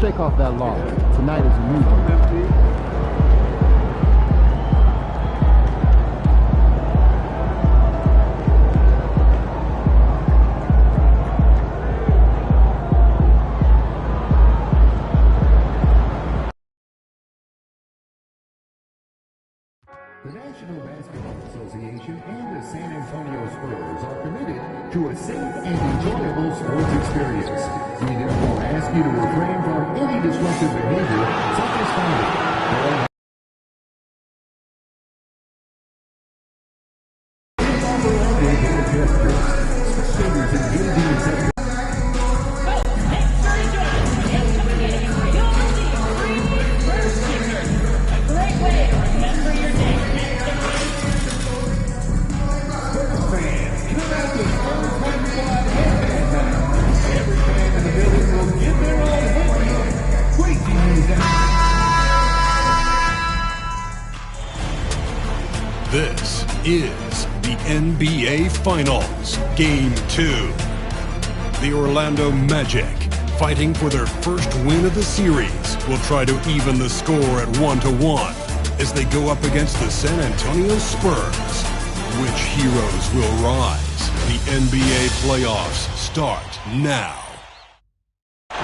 shake off that loss. Tonight is a new one. The National Basketball Association and the San Antonio Spurs are committed to a safe and enjoyable sports experience. We therefore ask you to refrain from any disruptive behavior such as fouling. Spectators engaging in such This is the NBA Finals, Game 2. The Orlando Magic, fighting for their first win of the series, will try to even the score at 1-1 as they go up against the San Antonio Spurs. Which heroes will rise? The NBA playoffs start now.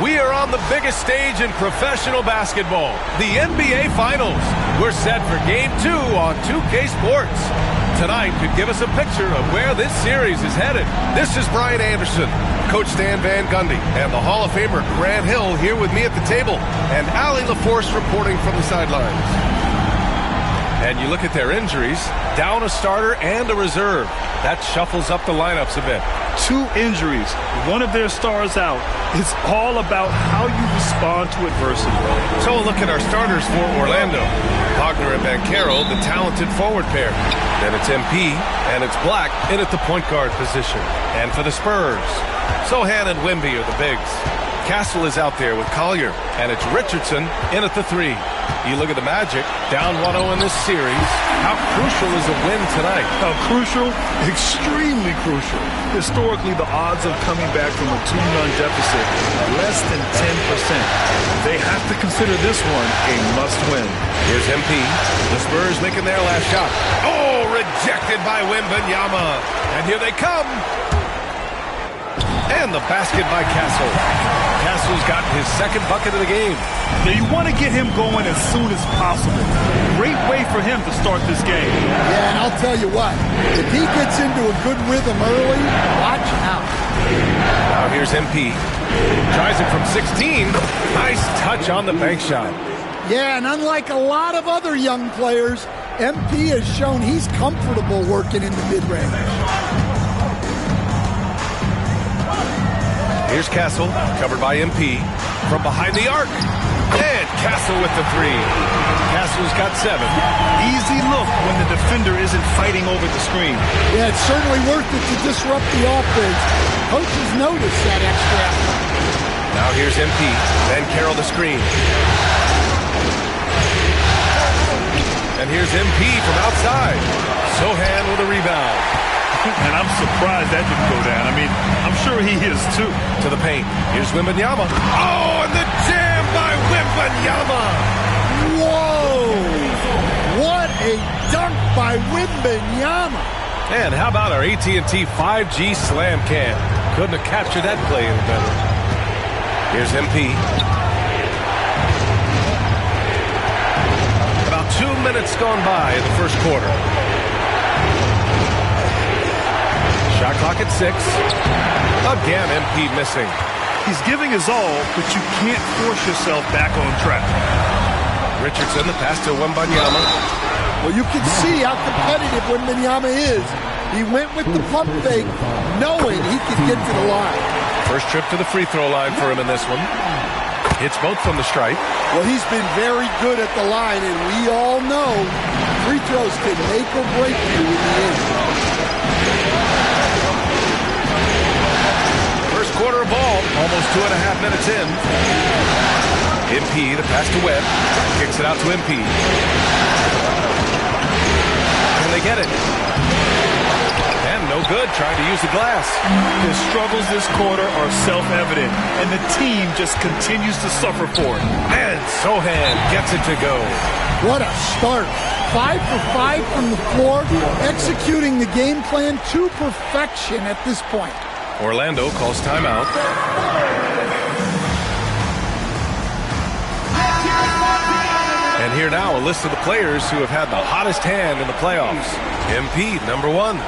We are on the biggest stage in professional basketball, the NBA Finals. We're set for Game 2 on 2K Sports. Tonight could give us a picture of where this series is headed. This is Brian Anderson, Coach Stan Van Gundy, and the Hall of Famer Grant Hill here with me at the table, and Allie LaForce reporting from the sidelines. And you look at their injuries, down a starter and a reserve. That shuffles up the lineups a bit. 2 injuries, one of their stars out. It's all about how you respond to adversity. So a look at our starters for Orlando. Wagner and Banchero, the talented forward pair. Then it's MP, and it's Black in at the point guard position. And for the Spurs, Sohan and Wemby are the bigs. Castle is out there with Collier, and it's Richardson in at the 3. You look at the Magic, down 1-0 in this series. How crucial is a win tonight? How crucial? Extremely crucial. Historically, the odds of coming back from a 2-0 deficit are less than 10%. They have to consider this one a must-win. Here's MP. The Spurs making their last shot. Oh, rejected by Wembanyama. And here they come. And the basket by Castle. Castle's got his second bucket of the game. Now you want to get him going as soon as possible. Great way for him to start this game. Yeah, and I'll tell you what, if he gets into a good rhythm early, watch out. Now here's MP. Tries it from 16. Nice touch on the bank shot. Yeah, and unlike a lot of other young players, MP has shown he's comfortable working in the mid-range. Here's Castle, covered by MP, from behind the arc. And Castle with the 3. Castle's got 7. Easy look when the defender isn't fighting over the screen. Yeah, it's certainly worth it to disrupt the offense. Coaches notice that extra effort. Now here's MP, then Carroll the screen. And here's MP from outside. Sohan with a rebound. And I'm surprised that didn't go down. I mean, I'm sure he is too. To the paint. Here's Wembanyama. Oh, and the jam by Wembanyama. Whoa! What a dunk by Wembanyama. And how about our AT&T 5G slam cam? Couldn't have captured that play any better. Here's MP. About 2 minutes gone by in the first quarter. Shot clock at 6. Again, MP missing. He's giving his all, but you can't force yourself back on track. Richardson, the pass to Wembanyama. Well, you can see how competitive Wembanyama is. He went with the pump fake, knowing he could get to the line. First trip to the free throw line for him in this one. Hits both from the stripe. Well, he's been very good at the line, and we all know free throws can make or break you in the end. First quarter of ball, almost 2.5 minutes in. MP, the pass to Webb. Kicks it out to MP. Can they get it? And no good, trying to use the glass. His struggles this quarter are self-evident, and the team just continues to suffer for it. And Sohan gets it to go. What a start. 5 for 5 from the floor, executing the game plan to perfection at this point. Orlando calls timeout. And here now, a list of the players who have had the hottest hand in the playoffs. MP, number 1.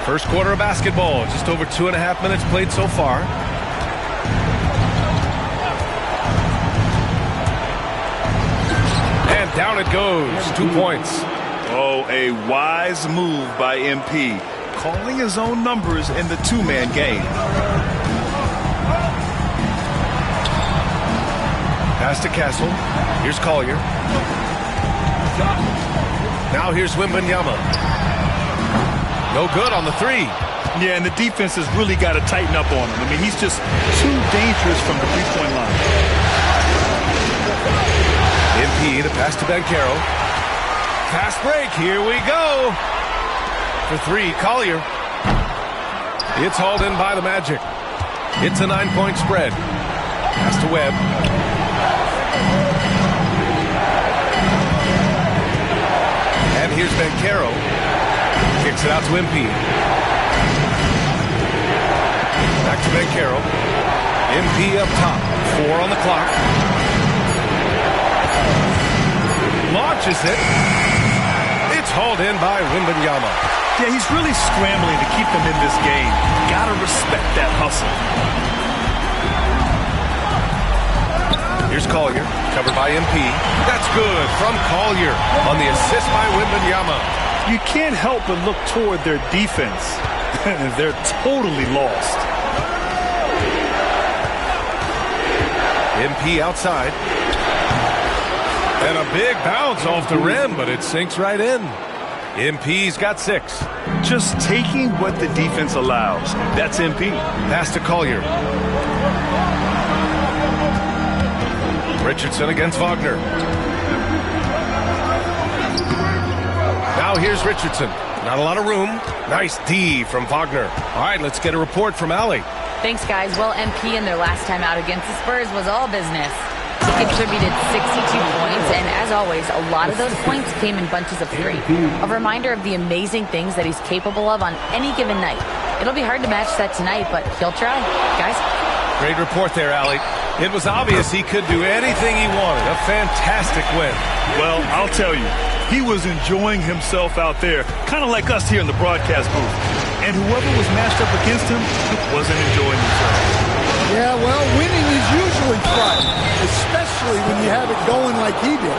First quarter of basketball, just over 2.5 minutes played so far. And down it goes, 2 points. Oh, a wise move by MP, calling his own numbers in the two-man game. Pass to Castle. Here's Collier. Now here's Wembanyama. No good on the 3. Yeah, and the defense has really got to tighten up on him. I mean, he's just too dangerous from the three-point line. MP to pass to Banchero. Fast break. Here we go. For 3, Collier. It's hauled in by the Magic. It's a 9-point spread. Pass to Webb. And here's Banchero. Kicks it out to MP. Back to Banchero. MP up top. 4 on the clock. Launches it. It's hauled in by Wembanyama. Yeah, he's really scrambling to keep them in this game. Gotta respect that hustle. Here's Collier, covered by MP. That's good from Collier on the assist by Wembanyama. You can't help but look toward their defense. They're totally lost. MP outside. And a big bounce off the rim, but it sinks right in. MP's got 6. Just taking what the defense allows. That's MP. Pass to Collier. Richardson against Wagner. Now here's Richardson. Not a lot of room. Nice D from Wagner. All right, let's get a report from Allie. Thanks, guys. Well, MP in their last time out against the Spurs was all business. He contributed 62 points, and as always, a lot of those points came in bunches of 3. A reminder of the amazing things that he's capable of on any given night. It'll be hard to match that tonight, but he'll try. Guys? Great report there, Allie. It was obvious he could do anything he wanted. A fantastic win. Well, I'll tell you, he was enjoying himself out there, kind of like us here in the broadcast booth. And whoever was matched up against him wasn't enjoying himself. Yeah, well, winning is usually fun, especially when you have it going like he did.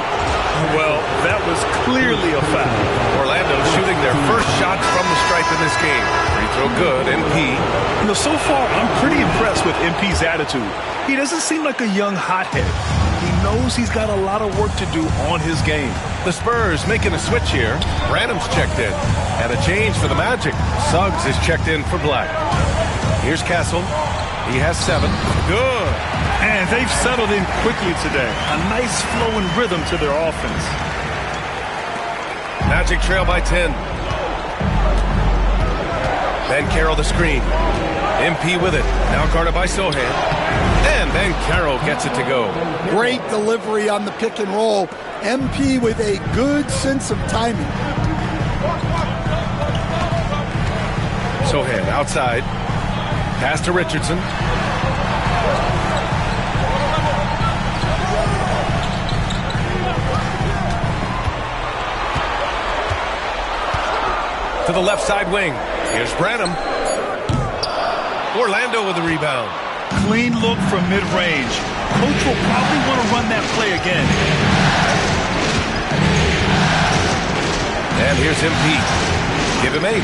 Well, that was clearly a foul. Orlando shooting their first shots from the stripe in this game. Free throw good, MP. You know, so far, I'm pretty impressed with MP's attitude. He doesn't seem like a young hothead. He knows he's got a lot of work to do on his game. The Spurs making a switch here. Branham's checked in. And a change for the Magic. Suggs is checked in for Black. Here's Castle. He has 7. Good. And they've settled in quickly today. A nice flowing rhythm to their offense. Magic trail by 10. Banchero the screen. MP with it. Now guarded by Sohan. And Banchero gets it to go. Great delivery on the pick and roll. MP with a good sense of timing. Sohan outside. Pass to Richardson. To the left side wing. Here's Branham. Orlando with the rebound. Clean look from mid-range. Coach will probably want to run that play again. And here's MP. Give him 8.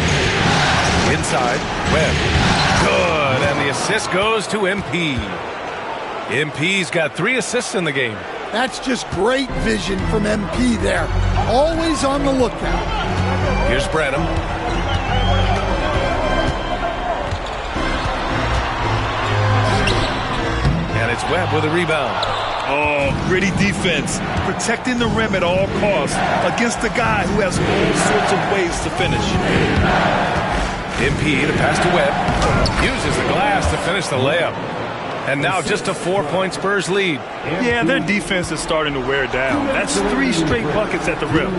Inside. Webb. Good. And the assist goes to MP. MP's got 3 assists in the game. That's just great vision from MP there. Always on the lookout. Here's Branham. And it's Webb with a rebound. Oh, gritty defense. Protecting the rim at all costs against a guy who has all sorts of ways to finish. MP, the pass to Webb. Uses the glass to finish the layup. And now just a 4-point Spurs lead. Yeah, their defense is starting to wear down. That's 3 straight buckets at the rim.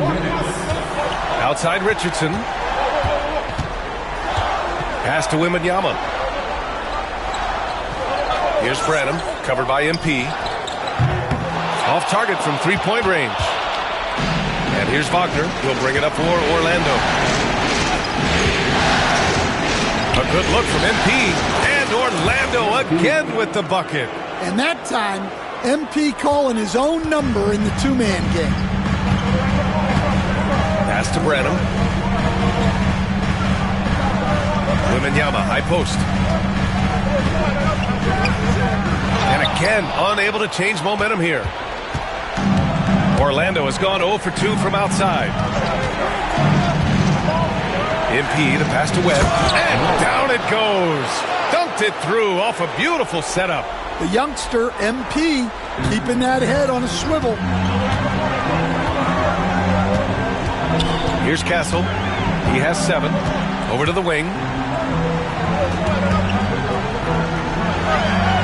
Outside Richardson. Pass to Wembanyama. Here's Branham, covered by MP. Off target from 3-point range. And here's Wagner. He'll bring it up for Orlando. A good look from MP. And Orlando again with the bucket. And that time, MP calling his own number in the two-man game. Pass to Branham. Wembanyama, high post. And again, unable to change momentum here. Orlando has gone 0 for 2 from outside. MP, the pass to Webb. And down it goes. Dumped it through off a beautiful setup. The youngster, MP, keeping that head on a swivel. Here's Castle. He has 7. Over to the wing.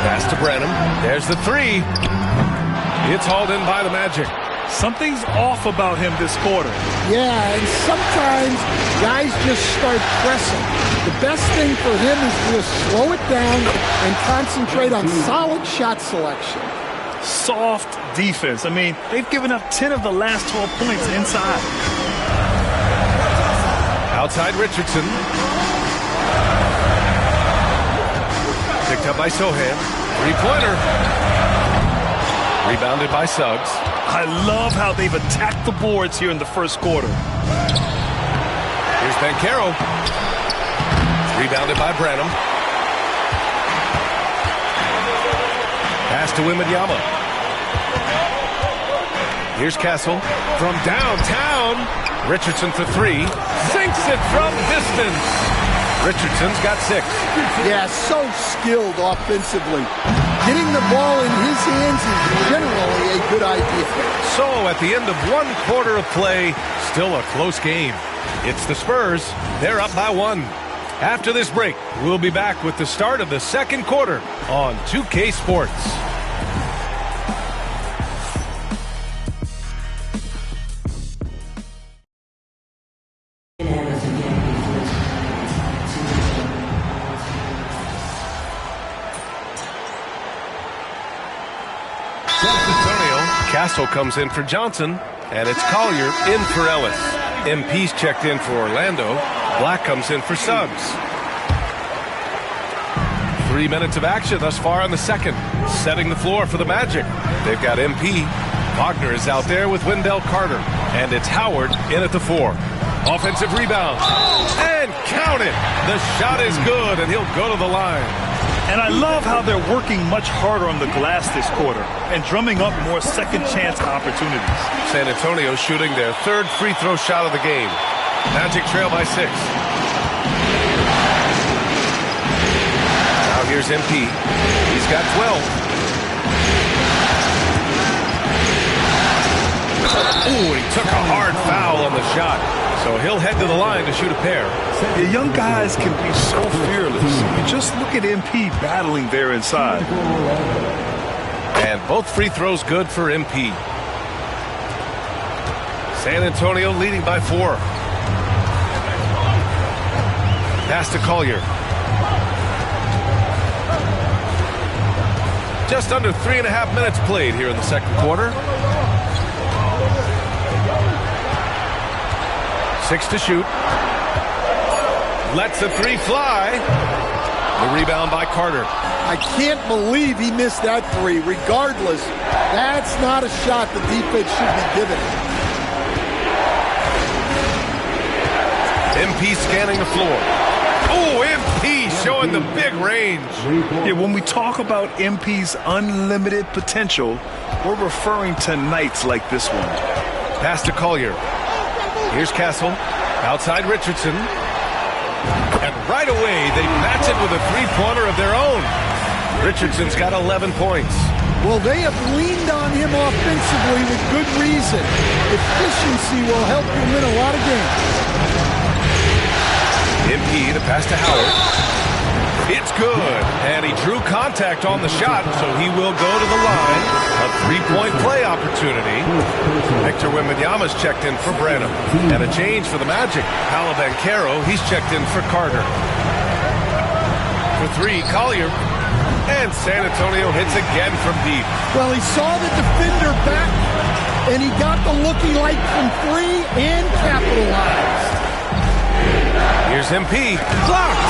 Pass to Branham. There's the 3. It's hauled in by the Magic. Something's off about him this quarter. Yeah, and sometimes guys just start pressing. The best thing for him is to just slow it down and concentrate on solid shot selection. Soft defense. I mean, they've given up 10 of the last 12 points inside. Outside Richardson. Picked up by Sohan. 3-pointer. Rebounded by Suggs. I love how they've attacked the boards here in the first quarter. Here's Banchero. Rebounded by Branham. Pass to Wembanyama. Here's Castle from downtown. Richardson for 3. Sinks it from distance. Richardson's got 6. Yeah, so skilled offensively. Getting the ball in his hands is generally a good idea. So at the end of 1 quarter of play, still a close game. It's the Spurs. They're up by 1. After this break, we'll be back with the start of the second quarter on 2K Sports. Castle comes in for Johnson, and it's Collier in for Ellis. MP's checked in for Orlando. Black comes in for Suggs. 3 minutes of action thus far in the second, setting the floor for the Magic. They've got MP. Wagner is out there with Wendell Carter, and it's Howard in at the 4. Offensive rebound, and count it. The shot is good, and he'll go to the line. And I love how they're working much harder on the glass this quarter and drumming up more second chance opportunities. San Antonio shooting their 3rd free throw shot of the game. Magic trail by 6. Now here's MP. He's got 12. Ooh, he took a hard foul on the shot. So he'll head to the line to shoot a pair. The young guys can be so fearless. You just look at MP battling there inside. And both free throws good for MP. San Antonio leading by 4. Pass to Collier. Just under 3.5 minutes played here in the second quarter. 6 to shoot. Lets the 3 fly. The rebound by Carter. I can't believe he missed that 3. Regardless, that's not a shot the defense should be giving. MP scanning the floor. Oh, MP showing the big range. Yeah, when we talk about MP's unlimited potential, we're referring to nights like this one. Pass to Collier. Here's Castle. Outside Richardson. And right away, they match it with a 3-pointer of their own. Richardson's got 11 points. Well, they have leaned on him offensively with good reason. Efficiency will help you win a lot of games. MP, the pass to Howard. It's good, and he drew contact on the shot, so he will go to the line. A three-point play opportunity. Victor Wembanyama's checked in for Branham. And a change for the Magic. Paolo Banchero, he's checked in for Carter. For three, Collier. And San Antonio hits again from deep. Well, he saw the defender back, and he got the looking like from three and capitalized. Here's MP. Blocked.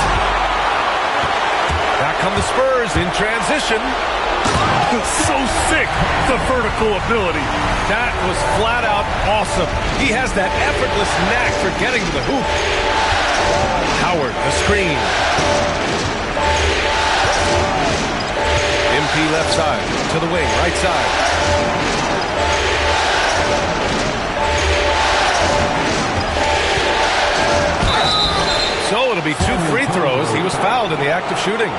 Back come the Spurs in transition. So sick, the vertical ability. That was flat out awesome. He has that effortless knack for getting to the hoop. Howard, the screen. MP left side, to the wing, right side. So it'll be 2 free throws. He was fouled in the act of shooting.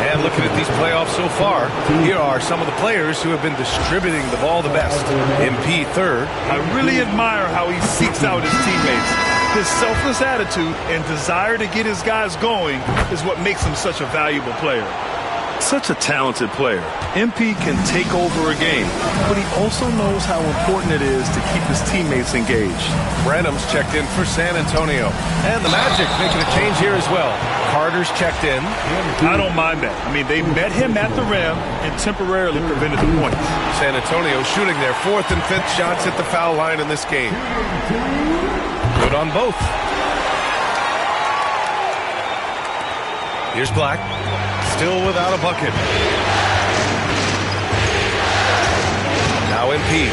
And looking at these playoffs so far, here are some of the players who have been distributing the ball the best. MP third. I really admire how he seeks out his teammates. His selfless attitude and desire to get his guys going is what makes him such a valuable player. Such a talented player. MP can take over a game, but he also knows how important it is to keep his teammates engaged. Branham's checked in for San Antonio. And the Magic making a change here as well. Carter's checked in. I don't mind that. I mean, they met him at the rim and temporarily prevented the points. San Antonio shooting their 4th and 5th shots at the foul line in this game. Good on both. Here's Black. Still without a bucket. Now MP.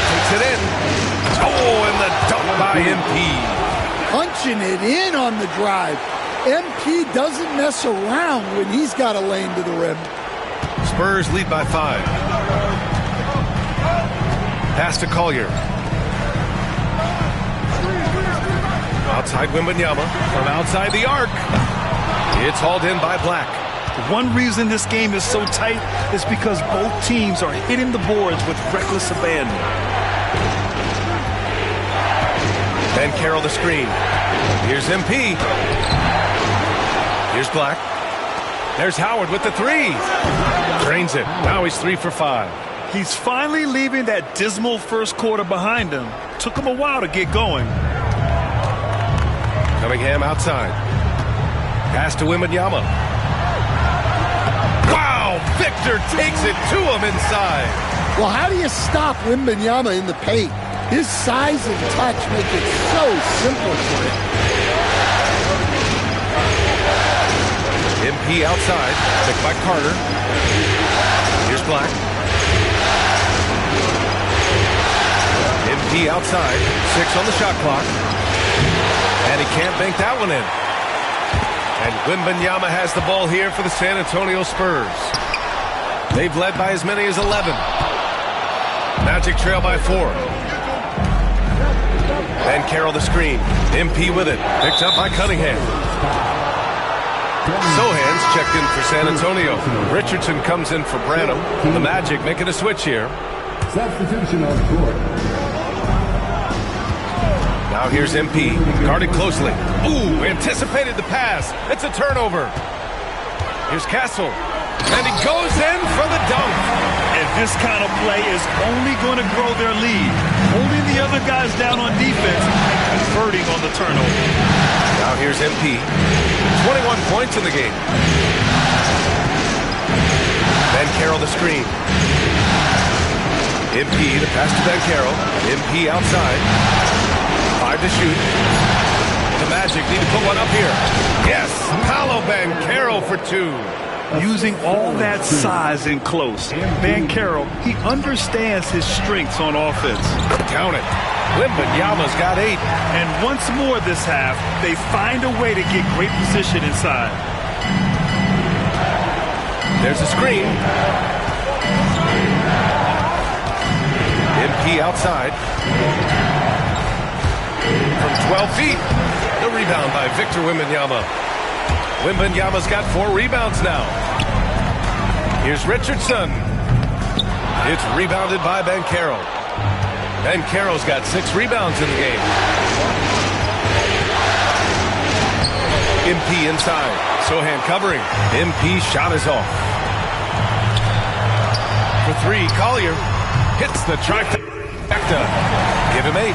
Takes it in. Oh, and the dunk by MP. Punching it in on the drive. MP doesn't mess around when he's got a lane to the rim. Spurs lead by 5. Pass to Collier. Outside Wembanyama. From outside the arc. It's hauled in by Black. One reason this game is so tight is because both teams are hitting the boards with reckless abandon. Banchero the screen. Here's MP. Here's Black. There's Howard with the three. Drains it. Now he's 3 for 5. He's finally leaving that dismal first quarter behind him. Took him a while to get going. Cunningham outside. Pass to Wembanyama. Wow! Victor takes it to him inside. Well, how do you stop Wembanyama in the paint? His size and touch make it so simple for him. MP outside. Picked by Carter. Here's Black. MP outside. 6 on the shot clock. And he can't bank that one in. And Wembanyama has the ball here for the San Antonio Spurs. They've led by as many as 11. Magic trail by 4. Banchero the screen. MP with it. Picked up by Cunningham. Sohan's checked in for San Antonio. Richardson comes in for Branham. The Magic making a switch here. Substitution on the court. Now here's MP, guarded closely. Ooh, anticipated the pass. It's a turnover. Here's Castle. And he goes in for the dunk. And this kind of play is only going to grow their lead. Holding the other guys down on defense and converting on the turnover. Now here's MP. 21 points in the game. Banchero the screen. MP, the pass to Banchero. MP outside. 5 to shoot. The Magic need to put one up here. Yes, Paolo Banchero for 2. Using all that size in close, Banchero, he understands his strengths on offense. Count it. Wembanyama's got 8. And once more this half, they find a way to get great position inside. There's a screen. MP outside. From 12 feet. The rebound by Victor Wembanyama. Wembanyama's got 4 rebounds now. Here's Richardson. It's rebounded by Banchero. Banchero's got 6 rebounds in the game. MP inside. Sochan covering. MP shot is off. For 3, Collier hits the trifecta. Give him 8.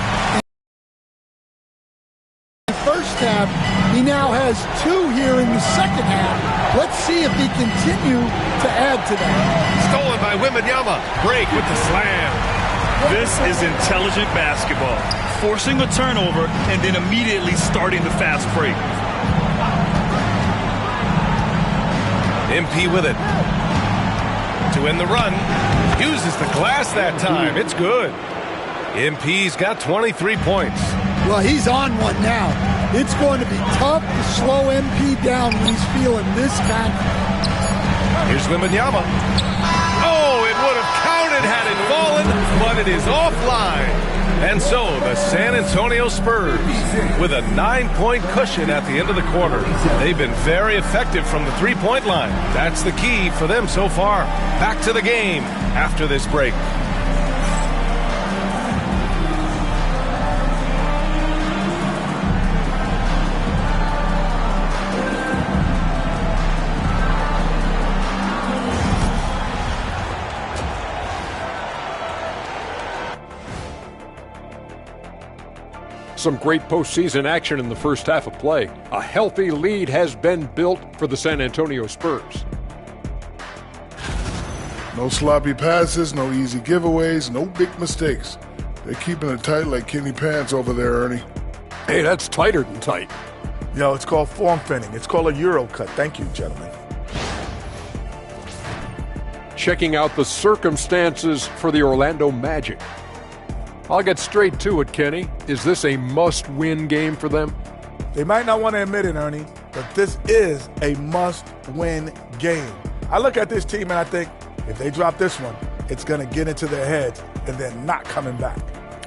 First half, he now has 2 here in the second half. Let's see if he continue to add to that. Stolen by Wembanyama. Break with the slam. This is intelligent basketball. Forcing a turnover and then immediately starting the fast break. MP with it. To end the run. Uses the glass that time. It's good. MP's got 23 points. Well, he's on one now. It's going to be tough to slow MP down when he's feeling this confident. Here's Wembanyama. Oh, it would have counted had it fallen, but it is offline. And so the San Antonio Spurs with a 9-point cushion at the end of the quarter. They've been very effective from the 3-point line. That's the key for them so far. Back to the game after this break. Some great postseason action in the first half of play. A healthy lead has been built for the San Antonio Spurs. No sloppy passes, no easy giveaways, no big mistakes. They're keeping it tight like Kenny Pants over there, Ernie. Hey, that's tighter than tight. Yo, it's called form fitting. It's called a Euro cut. Thank you, gentlemen. Checking out the circumstances for the Orlando Magic. I'll get straight to it, Kenny. Is this a must-win game for them? They might not want to admit it, Ernie, but this is a must-win game. I look at this team and I think, if they drop this one, it's going to get into their heads and they're not coming back.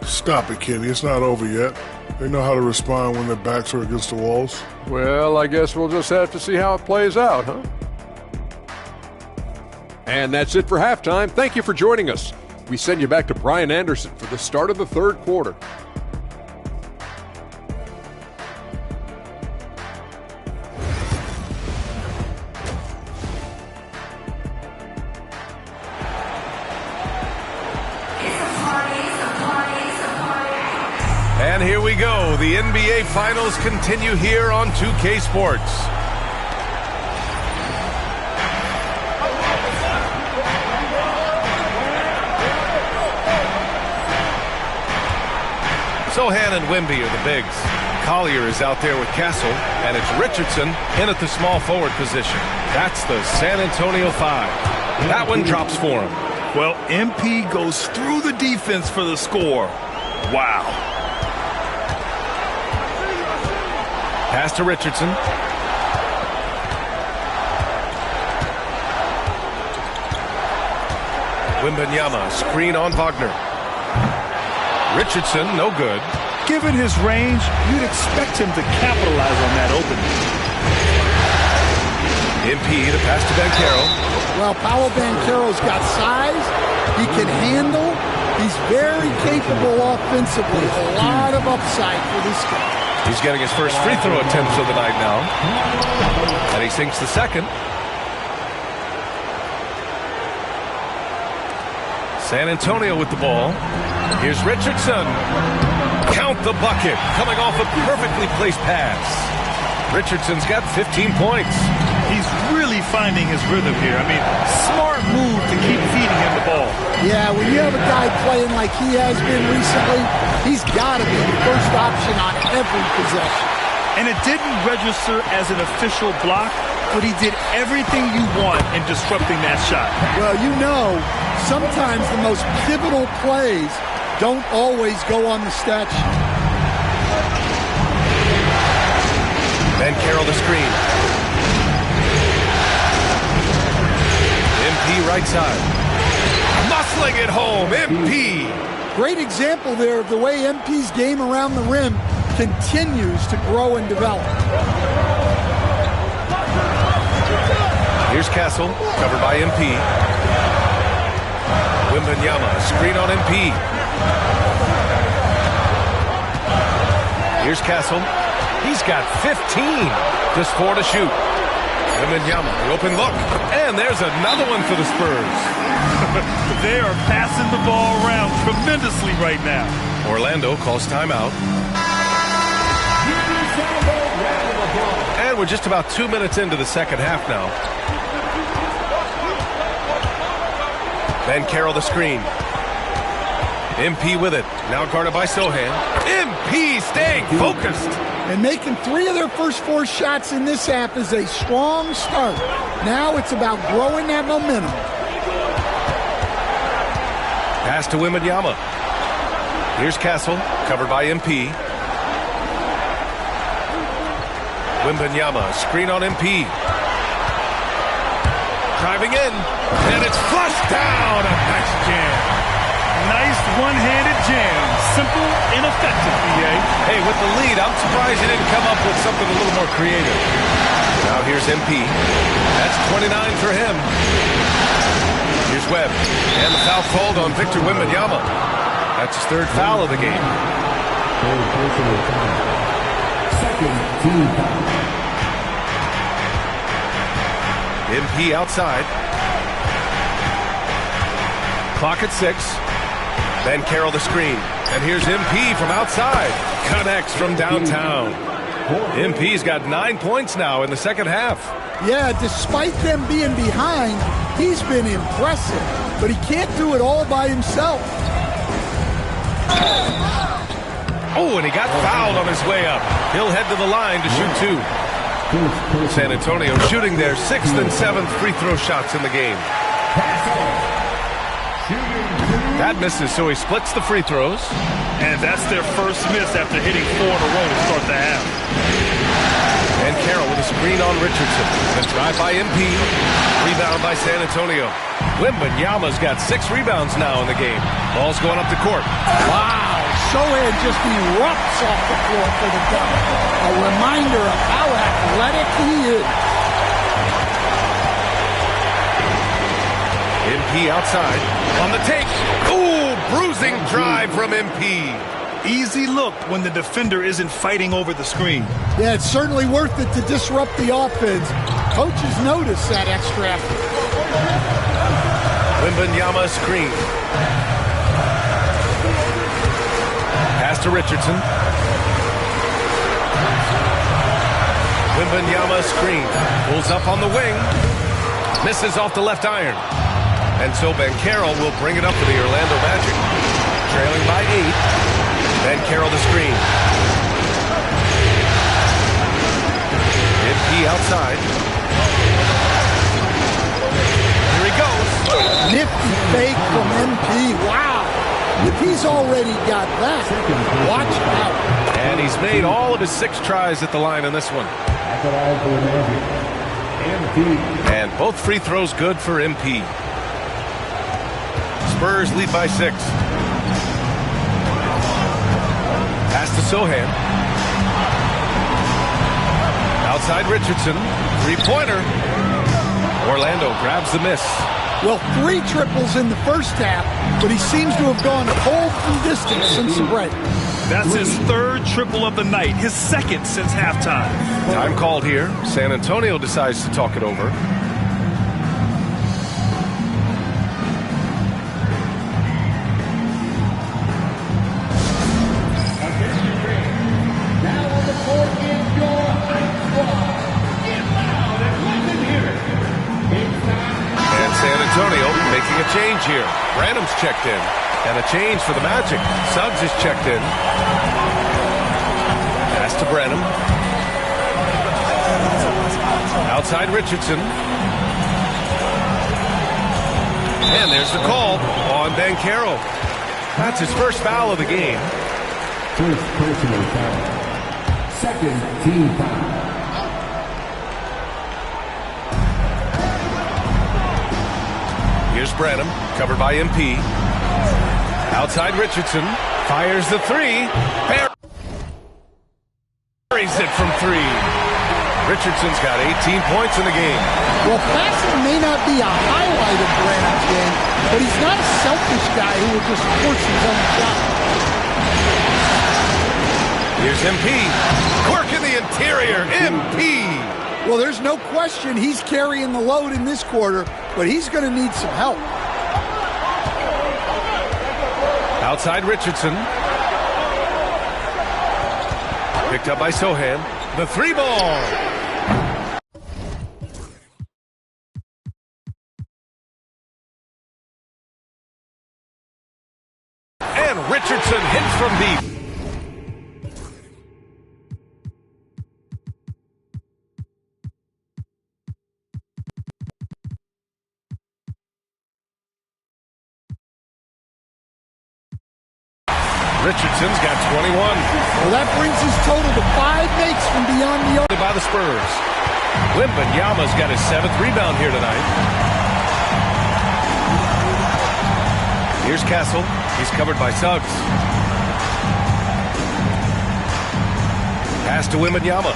Stop it, Kenny. It's not over yet. They know how to respond when their backs are against the walls. Well, I guess we'll just have to see how it plays out, huh? And that's it for halftime. Thank you for joining us. We send you back to Brian Anderson for the start of the third quarter. And here we go. The NBA Finals continue here on 2K Sports. Sochan and Wemby are the bigs. Collier is out there with Castle, and it's Richardson in at the small forward position. That's the San Antonio 5. That one drops for him. Well, MP goes through the defense for the score. Wow. Pass to Richardson. Wembanyama, screen on Wagner. Richardson, no good. Given his range, you'd expect him to capitalize on that opening. MP, the pass to Banchero. Well, Paolo Banchero's got size. He can handle. He's very capable offensively. A lot of upside for this guy. He's getting his first free throw attempts of the night now. And he sinks the second. San Antonio with the ball. Here's Richardson. Count the bucket. Coming off a perfectly placed pass. Richardson's got 15 points. He's really finding his rhythm here. I mean, smart move to keep feeding him the ball. Yeah, when you have a guy playing like he has been recently, he's got to be the first option on every possession. And it didn't register as an official block, but he did everything you want in disrupting that shot. Well, you know, sometimes the most pivotal plays don't always go on the stat sheet. Banchero the screen. MP right side. Muscling it home, MP. Great example there of the way MP's game around the rim continues to grow and develop. Here's Castle, covered by MP. Wembanyama, screen on MP. Here's Castle. He's got 15. Just 4 to shoot. Wembanyama, the open look. And there's another one for the Spurs. They are passing the ball around tremendously right now. Orlando calls timeout. And we're just about 2 minutes into the second half now. Banchero the screen. MP with it. Now guarded by Sohan. MP staying focused. And making 3 of their first 4 shots in this half is a strong start. Now it's about growing that momentum. Pass to Wembanyama. Here's Castle, covered by MP. Wembanyama, screen on MP. Driving in, and it's flushed down. A nice jam. Nice one-handed jam. Simple and effective, BA. Hey, with the lead, I'm surprised he didn't come up with something a little more creative. Now here's MP. That's 29 for him. Here's Webb. And the foul called on Victor Wembanyama. That's his 3rd foul of the game. Second team foul. MP outside. Clock at 6. Banchero the screen. And here's MP from outside. Connects from downtown. MP's got 9 points now in the second half. Yeah, despite them being behind, he's been impressive. But he can't do it all by himself. Oh, and he got fouled on his way up. He'll head to the line to shoot 2. San Antonio shooting their 6th and 7th free throw shots in the game. That misses, so he splits the free throws. And that's their first miss after hitting 4 in a row to start the half. And Carroll with a screen on Richardson. The drive by MP. Rebound by San Antonio. Wembanyama's got 6 rebounds now in the game. Ball's going up the court. Wow, Sohan just erupts off the floor for the dunk. A reminder of how athletic he is. MP outside. On the take. Ooh, bruising drive from MP. Easy look when the defender isn't fighting over the screen. Yeah, it's certainly worth it to disrupt the offense. Coaches notice that extra effort. Wembanyama screen. Pass to Richardson. Wembanyama screen. Pulls up on the wing. Misses off the left iron. And so Banchero will bring it up for the Orlando Magic. Trailing by 8. Banchero the screen. MP outside. Here he goes. Nifty fake from MP. Wow. If he's already got that, watch out. And he's made all of his 6 tries at the line in this one. And both free throws good for MP. Spurs lead by 6. Pass to Sohan. Outside Richardson. 3-pointer. Orlando grabs the miss. Well, 3 triples in the first half, but he seems to have gone cold from distance since the break. That's his 3rd triple of the night, his 2nd since halftime. Time called here. San Antonio decides to talk it over. Change here. Branham's checked in. And a change for the Magic. Suggs is checked in. Pass to Branham. Outside Richardson. And there's the call on Banchero. That's his first foul of the game. First personal foul. Second team foul. Here's Branham, covered by MP. Outside Richardson, fires the 3. Buries it from 3. Richardson's got 18 points in the game. Well, passing may not be a highlight of Brandon's game, but he's not a selfish guy who will just force his own shot. Here's MP. Work in the interior. MP. Well, there's no question he's carrying the load in this quarter, but he's going to need some help. Outside Richardson. Picked up by Sohan. The 3 ball. And Richardson hits from deep. Richardson's got 21. Well, that brings his total to 5 makes from beyond the arc. By the Spurs. Wembanyama's got his 7th rebound here tonight. Here's Castle. He's covered by Suggs. Pass to Wembanyama.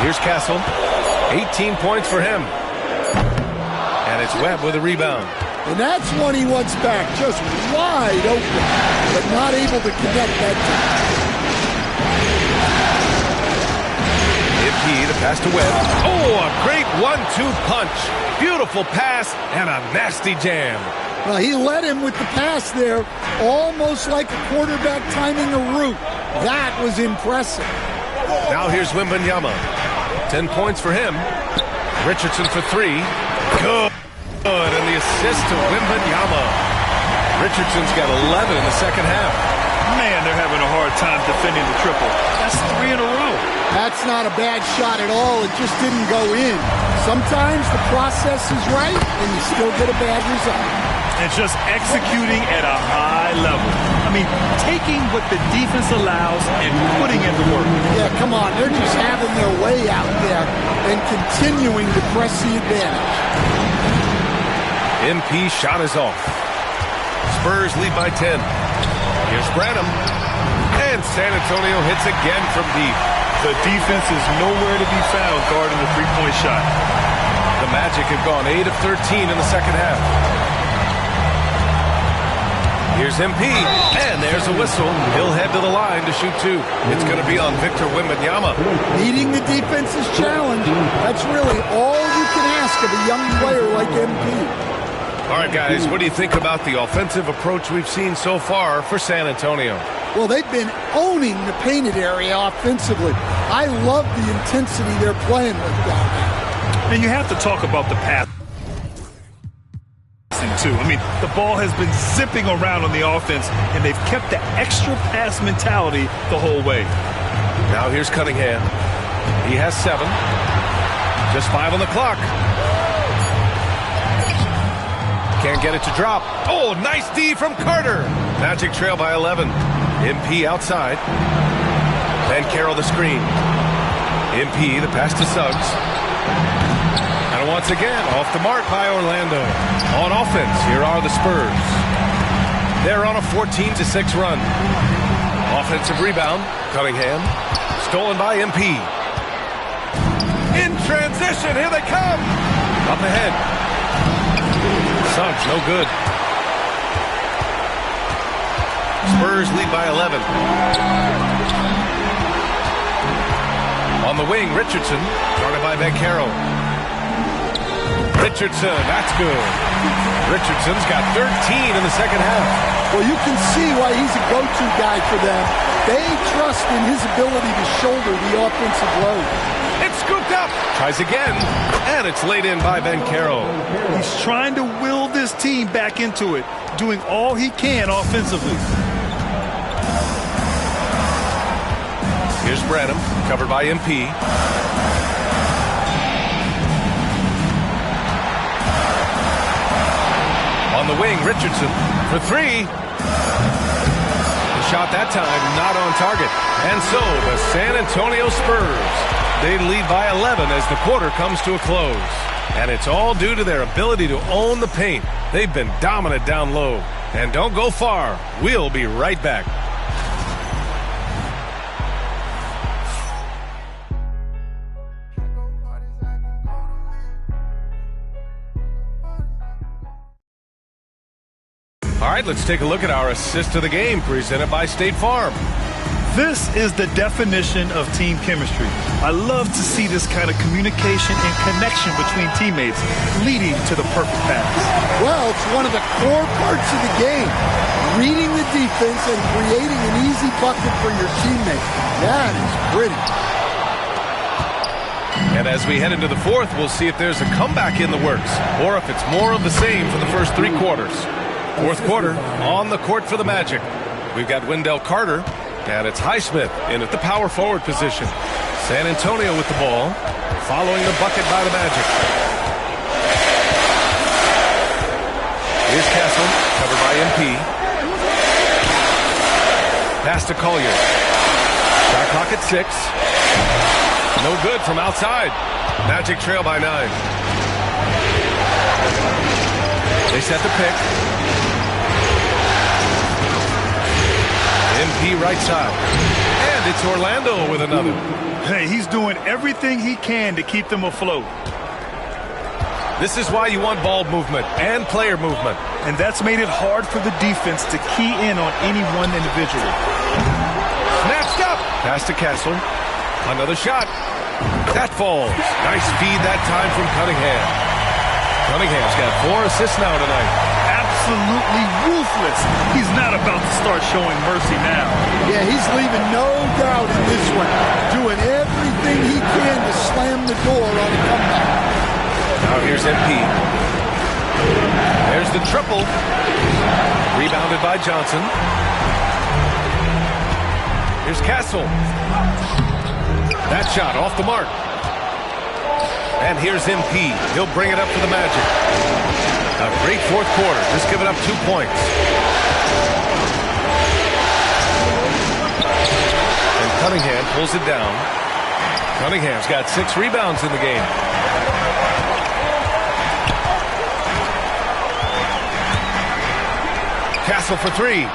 Here's Castle. 18 points for him. And it's Webb with a rebound. And that's one he wants back, just wide open, but not able to connect that time. MP, the pass to Webb. Oh, a great 1-2 punch. Beautiful pass and a nasty jam. Well, he led him with the pass there, almost like a quarterback timing a route. That was impressive. Now here's Wembanyama. 10 points for him. Richardson for 3. Good. And the assist to Wembanyama. Richardson's got 11 in the second half. Man, they're having a hard time defending the triple. That's 3 in a row. That's not a bad shot at all. It just didn't go in. Sometimes the process is right, and you still get a bad result. And just executing at a high level. I mean, taking what the defense allows and putting in the work. Yeah, come on. They're just having their way out there and continuing to press the advantage. MP shot is off. Spurs lead by 10. Here's Branham. And San Antonio hits again from deep. The defense is nowhere to be found guarding the three-point shot. The Magic have gone 8 of 13 in the second half. Here's MP. And there's a whistle. He'll head to the line to shoot 2. It's going to be on Victor Wembanyama. Meeting the defense's challenge. That's really all you can ask of a young player like MP. All right, guys, what do you think about the offensive approach we've seen so far for San Antonio? Well, they've been owning the painted area offensively. I love the intensity they're playing with down there. And you have to talk about the passing, too. I mean, the ball has been zipping around on the offense, and they've kept the extra pass mentality the whole way. Now here's Cunningham. He has 7. Just 5 on the clock. Can't get it to drop. Oh, nice D from Carter. Magic trail by 11. MP outside. Then Carroll the screen. MP, the pass to Suggs. And once again, off the mark by Orlando. On offense, here are the Spurs. They're on a 14-6 run. Offensive rebound. Cunningham. Stolen by MP. In transition, here they come. Up ahead. Suggs, no good. Spurs lead by 11. On the wing, Richardson, guarded by Vaccaro. Richardson, that's good. Richardson's got 13 in the second half. Well, you can see why he's a go-to guy for them. They trust in his ability to shoulder the offensive load. It's scooped up. Tries again. And it's laid in by Vaccaro. He's trying to will this team back into it, doing all he can offensively. Here's Branham, covered by MP. On the wing, Richardson for 3. The shot that time not on target. And so the San Antonio Spurs, they lead by 11 as the quarter comes to a close. And it's all due to their ability to own the paint. They've been dominant down low. And don't go far. We'll be right back. All right, let's take a look at our assist of the game presented by State Farm. This is the definition of team chemistry. I love to see this kind of communication and connection between teammates leading to the perfect pass. Well, it's one of the core parts of the game. Reading the defense and creating an easy bucket for your teammate. That is pretty. And as we head into the fourth, we'll see if there's a comeback in the works or if it's more of the same for the first 3 quarters. Fourth quarter on the court for the Magic. We've got Wendell Carter. And it's Highsmith in at the power forward position. San Antonio with the ball, following the bucket by the Magic. Here's Castle, covered by MP. Pass to Collier. Shot clock at 6. No good from outside. Magic trail by 9. They set the pick. MP right side. And it's Orlando with another. Hey, he's doing everything he can to keep them afloat. This is why you want ball movement and player movement. And that's made it hard for the defense to key in on any one individual. Snatched up. Pass to Castle. Another shot. That falls. Nice feed that time from Cunningham. Cunningham's got 4 assists now tonight. Absolutely ruthless. He's not about to start showing mercy now. Yeah, he's leaving no doubt in this one. Doing everything he can to slam the door on a comeback. Now here's MP. There's the triple. Rebounded by Johnson. Here's Castle. That shot off the mark. And here's MP. He'll bring it up for the Magic. A great fourth quarter. Just giving up 2 points. And Cunningham pulls it down. Cunningham's got 6 rebounds in the game. Castle for 3.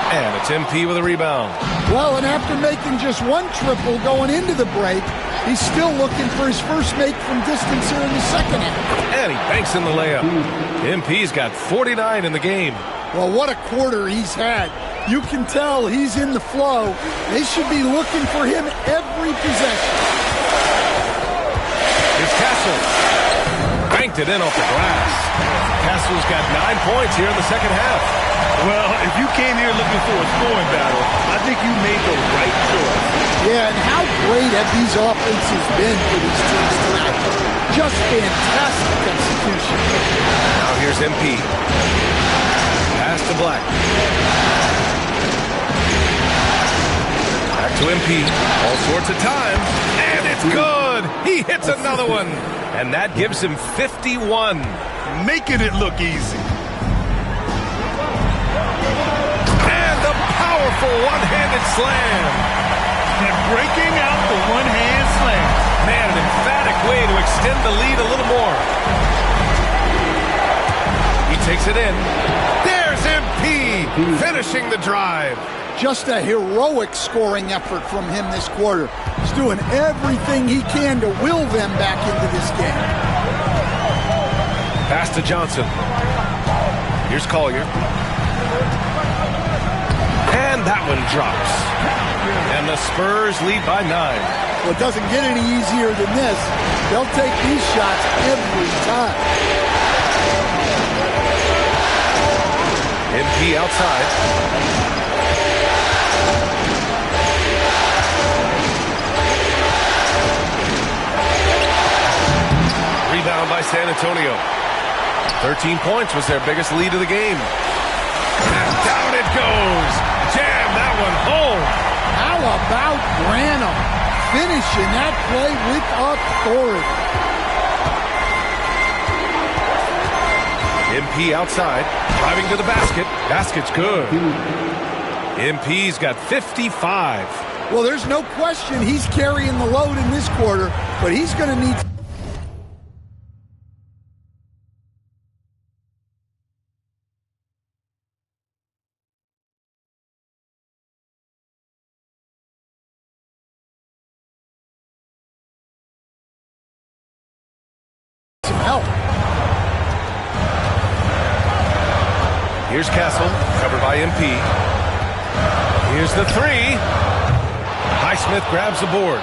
And it's MP with a rebound. Well, and after making just 1 triple going into the break, he's still looking for his first make from distance here in the second half. And he banks in the layup. MP's got 49 in the game. Well, what a quarter he's had. You can tell he's in the flow. They should be looking for him every possession. Here's Castle. Banked it in off the glass. Castle's got 9 points here in the second half. Well, if you came here looking for a scoring battle, I think you made the right choice. Yeah, and how great have these offenses been for these teams tonight? Just fantastic execution. Now here's MP. Pass to Black. Back to MP. All sorts of time. And it's good. He hits another one. And that gives him 51. Making it look easy. And the powerful one-handed slam. And breaking out the one-hand slam. Man, an emphatic way to extend the lead a little more. He takes it in. There's MP finishing the drive. Just a heroic scoring effort from him this quarter. He's doing everything he can to will them back into this game. Pass to Johnson. Here's Collier. And that one drops. And the Spurs lead by 9. Well, it doesn't get any easier than this. They'll take these shots every time. MP outside. Rebound by San Antonio. 13 points was their biggest lead of the game. And down it goes. Jam that one home. How about Branham finishing that play with authority? MP outside, driving to the basket. Basket's good. MP's got 55. Well, there's no question he's carrying the load in this quarter, but he's going to need some help. Here's Castle, covered by MP. Here's the three. Highsmith grabs the board.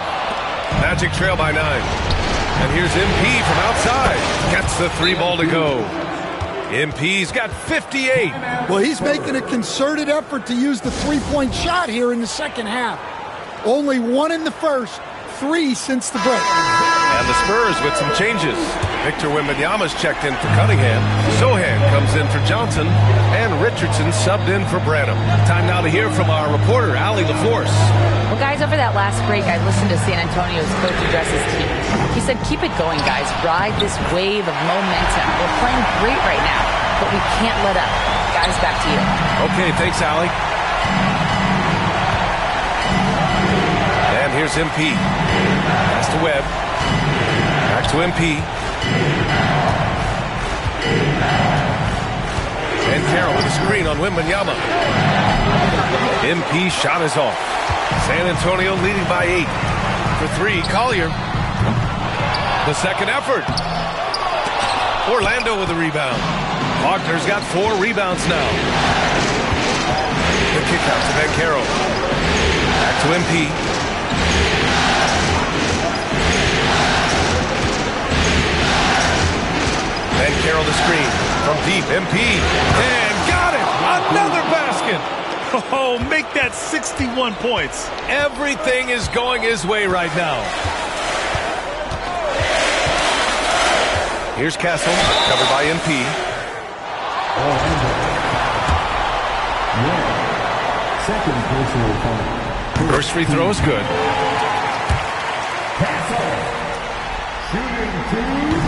Magic trail by 9. And here's MP from outside. Gets the 3 ball to go. MP's got 58. Well, he's making a concerted effort to use the three-point shot here in the second half. Only 1 in the first, 3 since the break. And the Spurs with some changes. Victor Wembanyama's checked in for Cunningham. Sohan comes in for Johnson. And Richardson subbed in for Branham. Time now to hear from our reporter, Allie LaForce. Well, guys, over that last break, I listened to San Antonio's coach address his team. He said, keep it going, guys. Ride this wave of momentum. We're playing great right now, but we can't let up. Guys, back to you. Okay, thanks, Allie. And here's MP. Pass to Webb. Back to MP. And Carroll with a screen on Wembanyama. MP shot is off. San Antonio leading by 8. For 3, Collier. The second effort. Orlando with a rebound. Faulkner's got 4 rebounds now. The kick out to Banchero. Back to MP. Banchero the screen. From deep, MP. And got it! Another basket! Oh, make that 61 points. Everything is going his way right now. Here's Castle, covered by MP. Second personal foul. First free throw is good.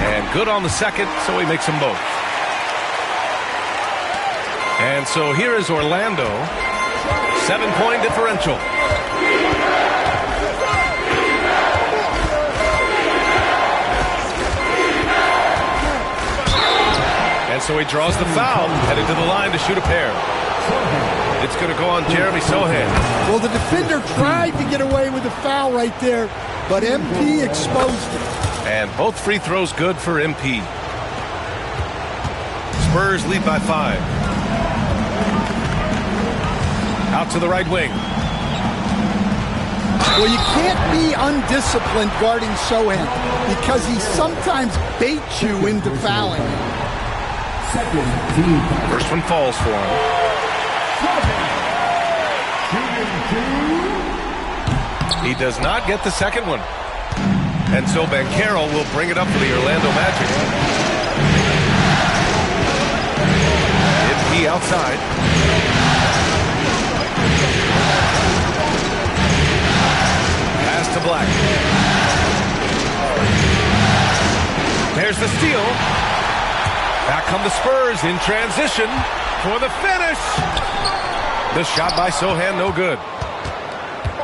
And good on the second, so he makes them both. And so here is Orlando. 7-point differential. And so he draws the foul, headed to the line to shoot a pair. It's going to go on Jeremy Sohan. Well, the defender tried to get away with the foul right there, but MP exposed it. And both free throws good for MP. Spurs lead by 5. Out to the right wing. Well, you can't be undisciplined guarding Sohan because he sometimes baits you into fouling. First one falls for him. He does not get the second one. And so Banchero will bring it up for the Orlando Magic. MP outside. Pass to Black. There's the steal. Back come the Spurs in transition for the finish. The shot by Sohan, no good.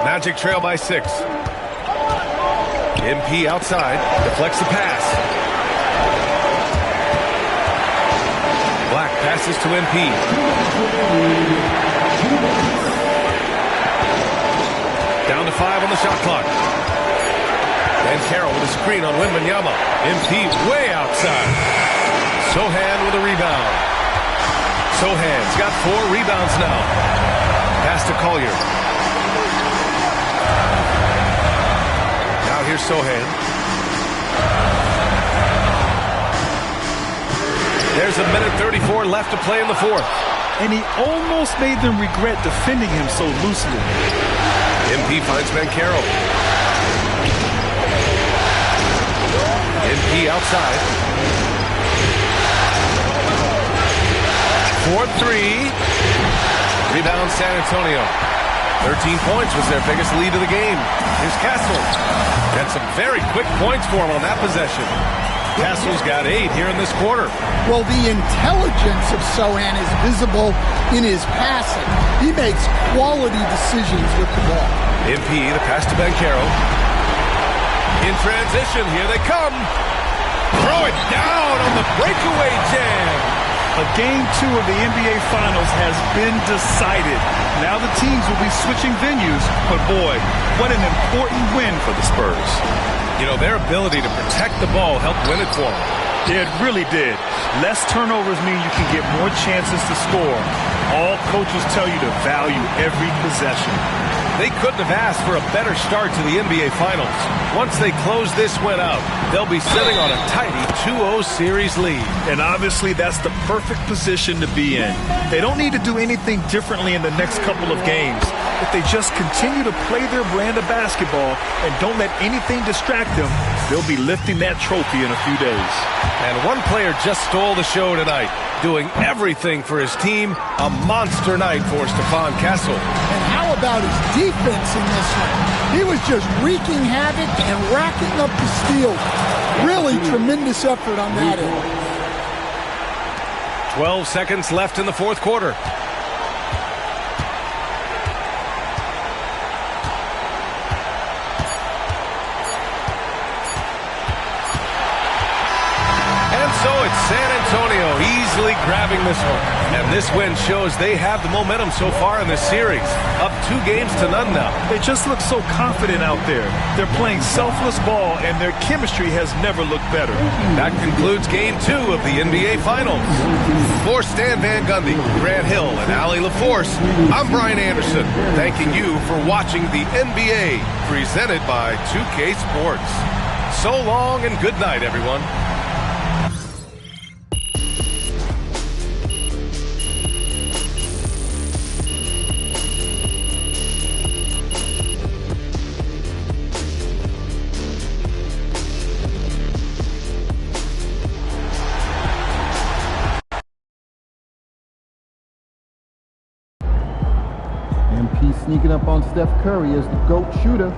Magic trail by 6. MP outside, deflects the pass. Black passes to MP. Down to 5 on the shot clock. And Carroll with a screen on Wembanyama. MP way outside. Sohan with a rebound. Sohan's got 4 rebounds now. Pass to Collier. Now here's Sohan. There's 1:34 left to play in the fourth. And he almost made them regret defending him so loosely. MP finds Banchero. MP outside. 4-3. Rebound San Antonio. 13 points was their biggest lead of the game. Here's Castle. Got some very quick points for him on that possession. Castle's got 8 here in this quarter. Well, the intelligence of Sohan is visible in his passing. He makes quality decisions with the ball. MP, the pass to Banchero. In transition, here they come. Throw it down on the breakaway jam. Game 2 of the NBA Finals has been decided. Now the teams will be switching venues, but boy, what an important win for the Spurs. You know, their ability to protect the ball helped win it for them. Yeah, it really did. Less turnovers mean you can get more chances to score. All coaches tell you to value every possession. They couldn't have asked for a better start to the NBA Finals. Once they close this win out, they'll be sitting on a tidy 2-0 series lead. And obviously, that's the perfect position to be in. They don't need to do anything differently in the next couple of games. If they just continue to play their brand of basketball and don't let anything distract them, they'll be lifting that trophy in a few days. And one player just stole the show tonight, doing everything for his team. A monster night for Stephon Kessel. And how about his defense in this one? He was just wreaking havoc and racking up the steals. Really tremendous effort on that end. 12 seconds left in the fourth quarter. So it's San Antonio easily grabbing this one. And this win shows they have the momentum so far in this series. Up 2-0 now. They just look so confident out there. They're playing selfless ball, and their chemistry has never looked better. That concludes Game 2 of the NBA Finals. For Stan Van Gundy, Grant Hill, and Allie LaForce, I'm Brian Anderson, thanking you for watching the NBA, presented by 2K Sports. So long and good night, everyone. MP sneaking up on Steph Curry as the GOAT shooter.